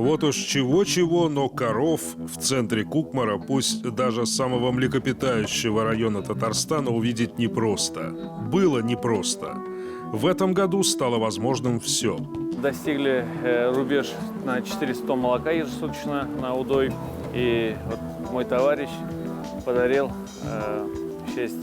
Вот уж чего-чего, но коров в центре Кукмара, пусть даже самого млекопитающего района Татарстана, увидеть непросто. Было непросто. В этом году стало возможным все. Достигли рубеж на 400 тонн молока ежесуточно на удой. И вот мой товарищ подарил в честь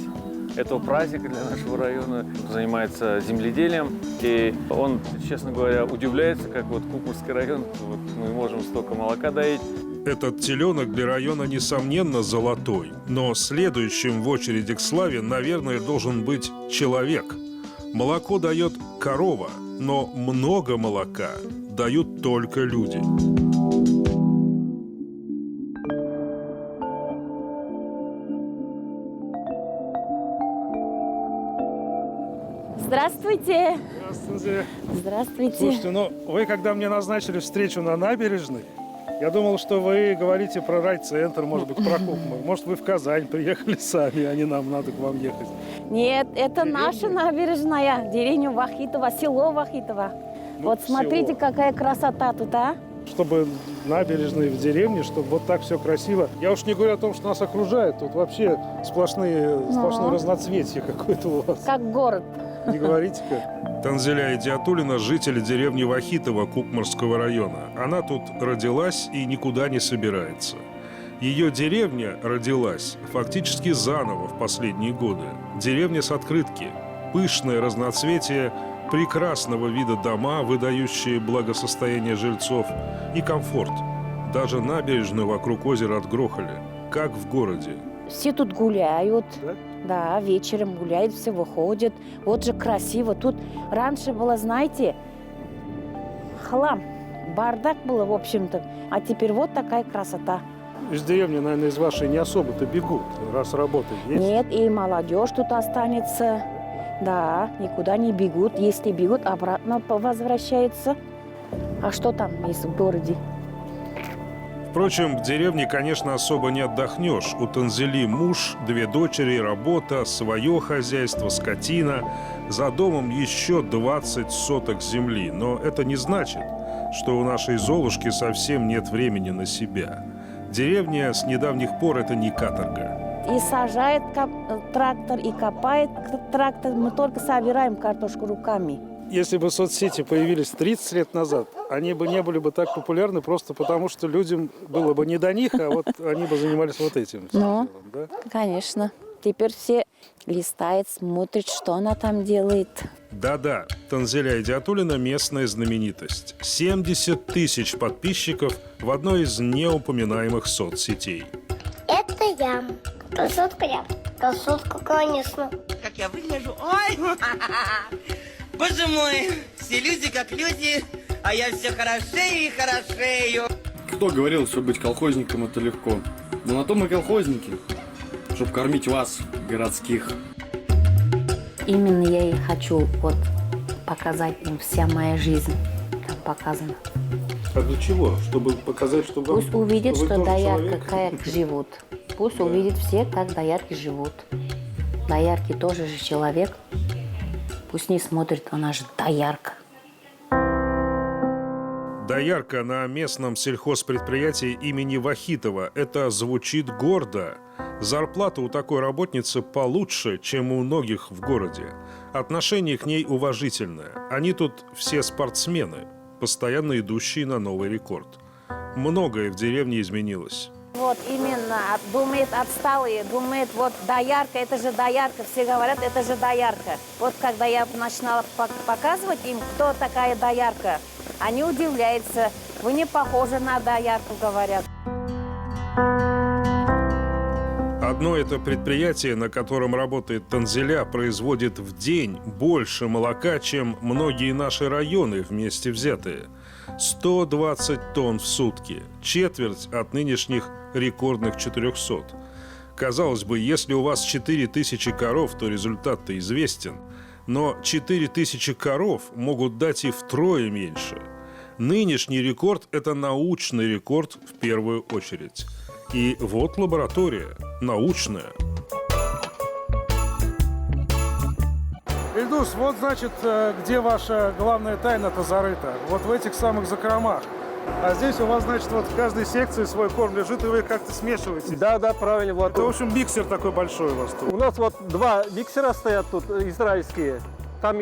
этого праздника для нашего района. Занимается земледелием. И он, честно говоря, удивляется, как вот Кукмарский район, вот мы можем столько молока доить. Этот теленок для района, несомненно, золотой. Но следующим в очереди к славе, наверное, должен быть человек. Молоко дает корова, но много молока дают только люди. Здравствуйте. Здравствуйте. Здравствуйте. Слушайте, ну вы когда мне назначили встречу на набережной, я думал, что вы говорите про райцентр, может быть, про Кукмар. Может, вы в Казань приехали сами, а не нам надо к вам ехать. Нет, это наша набережная, деревня Вахитова, село Вахитово. Ну, вот смотрите, село. какая красота тут, а? Чтобы набережные в деревне, чтобы вот так все красиво. Я уж не говорю о том, что нас окружает. Тут вообще сплошное разноцветие какое-то у вас. Как город. Не говорите-ка. Танзиля Идиатуллина – житель деревни Вахитова Кукмарского района. Она тут родилась и никуда не собирается. Ее деревня родилась фактически заново в последние годы. Деревня с открытки, пышное разноцветие, прекрасного вида дома, выдающие благосостояние жильцов, и комфорт. Даже набережную вокруг озера отгрохали, как в городе. Все тут гуляют. Да? Да, вечером гуляют, все выходят. Вот же красиво. Тут раньше было, знаете, хлам, бардак было, в общем-то. А теперь вот такая красота. Из деревни, наверное, из вашей не особо-то бегут, раз работа есть. Нет, и молодежь тут останется. Да, никуда не бегут. Если бегут, обратно возвращаются. А что там есть в городе? Впрочем, в деревне, конечно, особо не отдохнешь. У Танзили муж, 2 дочери, работа, свое хозяйство, скотина. За домом еще 20 соток земли. Но это не значит, что у нашей Золушки совсем нет времени на себя. Деревня с недавних пор – это не каторга. И сажает трактор, и копает трактор. Мы только собираем картошку руками. Если бы соцсети появились 30 лет назад, они бы не были бы так популярны просто потому, что людям было бы не до них, а вот они бы занимались вот этим делом, да? Конечно. Теперь все листают, смотрят, что она там делает. Да-да, Танзиля Идиатуллина – местная знаменитость. 70 тысяч подписчиков в одной из неупоминаемых соцсетей. Это я. Красотка я. Красотка, конечно. Как я выгляжу? Ой! Боже мой! Все люди как люди, а я все хорошею и хорошею. Кто говорил, что быть колхозником это легко? Но на то мы колхозники, чтобы кормить вас, городских. Именно я и хочу вот показать им вся моя жизнь. Там показано. А для чего? Чтобы показать, что вы... Пусть увидят, вы что тоже доярка человек? как живут. Пусть увидят все, как доярки живут. Доярки тоже же человек. Пусть не смотрят, она же доярка. Доярка на местном сельхозпредприятии имени Вахитова. Это звучит гордо. Зарплата у такой работницы получше, чем у многих в городе. Отношение к ней уважительное. Они тут все спортсмены, постоянно идущие на новый рекорд. Многое в деревне изменилось. Вот именно, думает отсталые, думает, вот доярка, это же доярка. Все говорят, это же доярка. Вот когда я начинала показывать им, кто такая доярка, они удивляются. Вы не похожи на доярку, говорят. Одно это предприятие, на котором работает Танзиля, производит в день больше молока, чем многие наши районы вместе взятые. 120 тонн в сутки, четверть от нынешних рекордных 400. Казалось бы, если у вас 4000 коров, то результат-то известен. Но 4000 коров могут дать и втрое меньше. Нынешний рекорд – это научный рекорд в первую очередь. И вот лаборатория, научная. Ильдус, вот, значит, где ваша главная тайна-то зарыта. Вот в этих самых закромах. А здесь у вас, значит, вот в каждой секции свой корм лежит, и вы как-то смешиваете. Да, правильно. Вот. Это, в общем, миксер такой большой у вас тут. У нас вот 2 миксера стоят тут, израильские. Там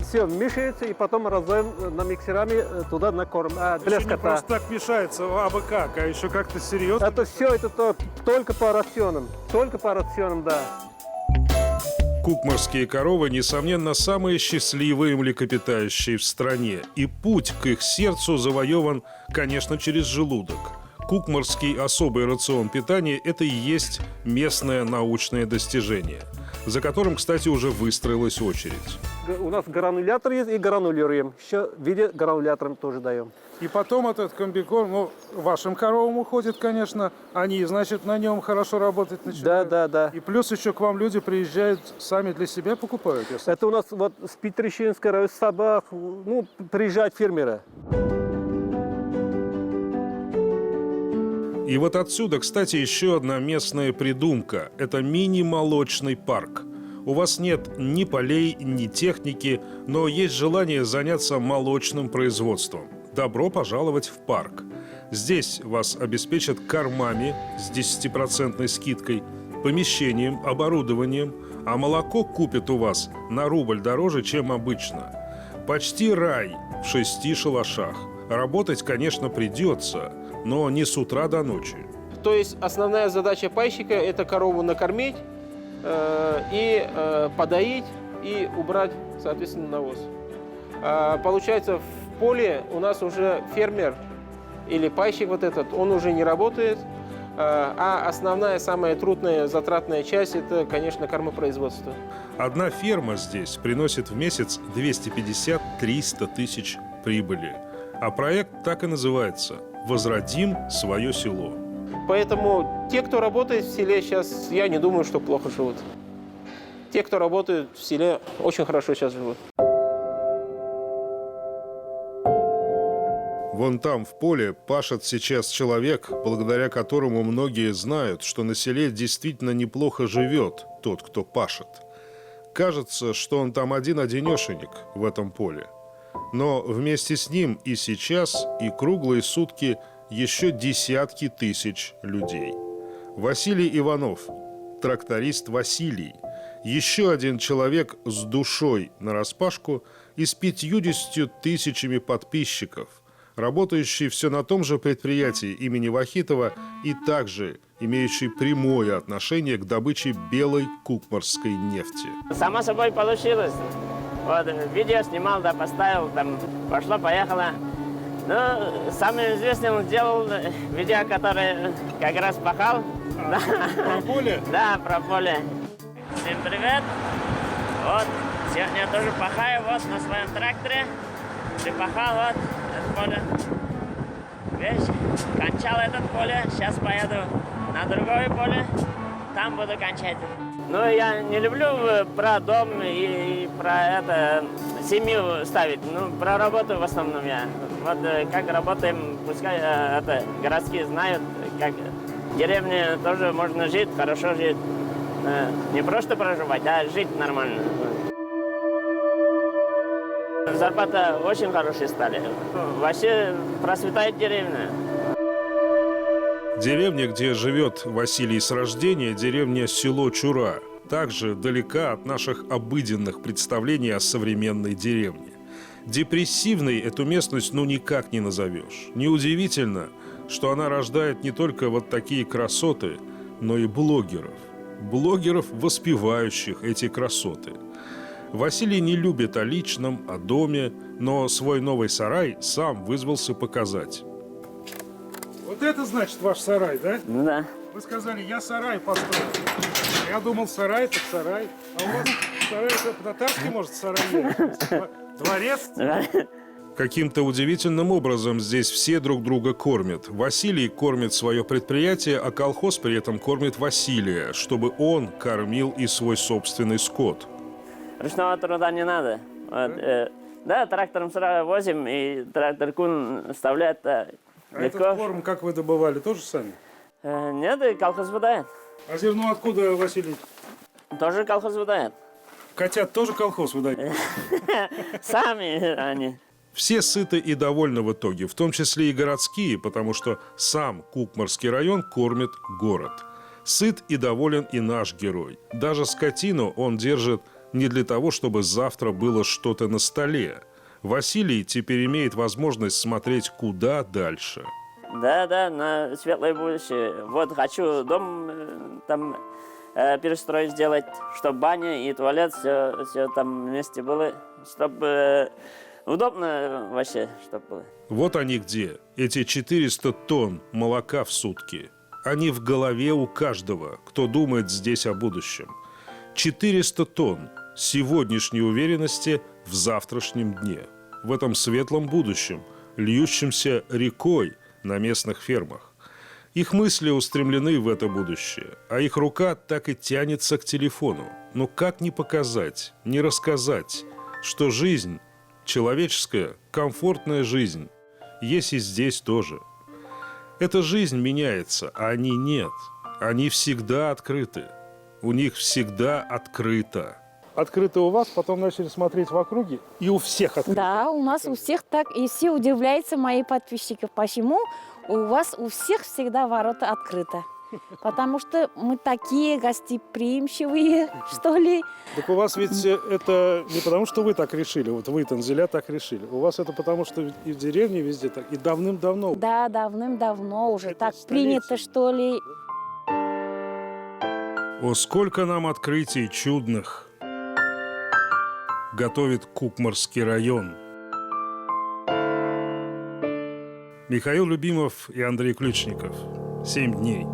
все мешается, и потом раздаем на миксерами туда на корм. Для Еще не скота. просто так мешается, абы как, а еще как-то серьезно. Это все, только по рационам. Только по рационам, да. Кукмарские коровы, несомненно, самые счастливые млекопитающие в стране. И путь к их сердцу завоеван, конечно, через желудок. Кукмарский особый рацион питания – это и есть местное научное достижение, за которым, кстати, уже выстроилась очередь. У нас гранулятор есть и гранулируем. Еще в виде гранулятора тоже даем. И потом этот комбикорм, ну, вашим коровам уходит, конечно, они, значит, на нем хорошо работать начинают. Да. И плюс еще к вам люди приезжают, сами для себя покупают. Если... Это у нас вот с Петрищинска, с Собак, ну, приезжают фермеры. И вот отсюда, кстати, еще одна местная придумка – это мини-молочный парк. У вас нет ни полей, ни техники, но есть желание заняться молочным производством. Добро пожаловать в парк. Здесь вас обеспечат кормами с 10% скидкой, помещением, оборудованием, а молоко купят у вас на рубль дороже, чем обычно. Почти рай в 6 шалашах. Работать, конечно, придется, но не с утра до ночи. То есть основная задача пайщика – это корову накормить, подоить и убрать, соответственно, навоз. Получается, в поле у нас уже фермер или пайщик вот этот, он уже не работает, а основная, самая трудная, затратная часть – это, конечно, кормопроизводство. Одна ферма здесь приносит в месяц 250-300 тысяч прибыли. А проект так и называется «Возродим свое село». Поэтому те, кто работает в селе сейчас, я не думаю, что плохо живут. Те, кто работает в селе, очень хорошо сейчас живут. Вон там, в поле, пашет сейчас человек, благодаря которому многие знают, что на селе действительно неплохо живет тот, кто пашет. Кажется, что он там один-одинешенек в этом поле. Но вместе с ним и сейчас, и круглые сутки еще десятки тысяч людей. Василий Иванов, тракторист Василий, еще один человек с душой нараспашку и с 50 тысячами подписчиков, работающий все на том же предприятии имени Вахитова и также имеющий прямое отношение к добыче белой кукмарской нефти. Само собой получилось. Вот, видео снимал, да, поставил, там, пошло-поехало. Ну, самым известным он делал видео, которое как раз пахал. Про поле? Да, про поле. Всем привет. Вот, сегодня я тоже пахаю, вот, на своем тракторе. Припахал, вот, это поле. Видишь, кончал это поле, сейчас поеду на другое поле, там буду кончать. Ну, я не люблю про дом и про это, семью ставить, ну, про работу в основном я. Вот как работаем, пускай это, городские знают, как в деревне тоже можно жить, хорошо жить. Не просто проживать, а жить нормально. Зарплата очень хорошие стали. Вообще процветает деревня. Деревня, где живет Василий с рождения, деревня село Чура, также далека от наших обыденных представлений о современной деревне. Депрессивной эту местность ну никак не назовешь. Неудивительно, что она рождает не только вот такие красоты, но и блогеров. Блогеров, воспевающих эти красоты. Василий не любит о личном, о доме, но свой новый сарай сам вызвался показать. Вот это значит ваш сарай, да? Да. Вы сказали, я сарай построил. Я думал, сарай так сарай. А у вас сарай это по-татарски, может, сарай? Дворец? Каким-то удивительным образом здесь все друг друга кормят. Василий кормит свое предприятие, а колхоз при этом кормит Василия, чтобы он кормил и свой собственный скот. Ручного труда не надо. Вот, да, трактором сразу возим, и трактор кун вставляет легко. Этот корм, как вы добывали, тоже сами? Нет, и колхоз выдает. А зерно откуда, Василий? Тоже колхоз выдает. Котят тоже колхоз выдают? Сами они. Все сыты и довольны в итоге, в том числе и городские, потому что сам Кукмарский район кормит город. Сыт и доволен и наш герой. Даже скотину он держит не для того, чтобы завтра было что-то на столе. Василий теперь имеет возможность смотреть куда дальше. Да, на светлое будущее. Вот хочу дом там перестроить, сделать, чтобы баня и туалет, все там вместе было, чтобы удобно вообще, чтобы было. Вот они где, эти 400 тонн молока в сутки. Они в голове у каждого, кто думает здесь о будущем. 400 тонн сегодняшней уверенности в завтрашнем дне. В этом светлом будущем, льющемся рекой на местных фермах. Их мысли устремлены в это будущее, а их рука так и тянется к телефону. Но как не показать, не рассказать, что жизнь, человеческая, комфортная жизнь, есть и здесь тоже. Эта жизнь меняется, а они нет. Они всегда открыты. У них всегда открыто. Открыто у вас, потом начали смотреть в округе, и у всех открыто. Да, у нас у всех так, и все удивляются, мои подписчики, почему у вас у всех всегда ворота открыты. Потому что мы такие гостеприимчивые, что ли. Так у вас ведь это не потому, что вы так решили, вот вы, танзеля, так решили. У вас это потому, что и в деревне везде так, и давным-давно. Да, давным-давно уже Это так столетие. принято, что ли. О, сколько нам открытий чудных готовит Кукмарский район. Михаил Любимов и Андрей Ключников. 7 дней.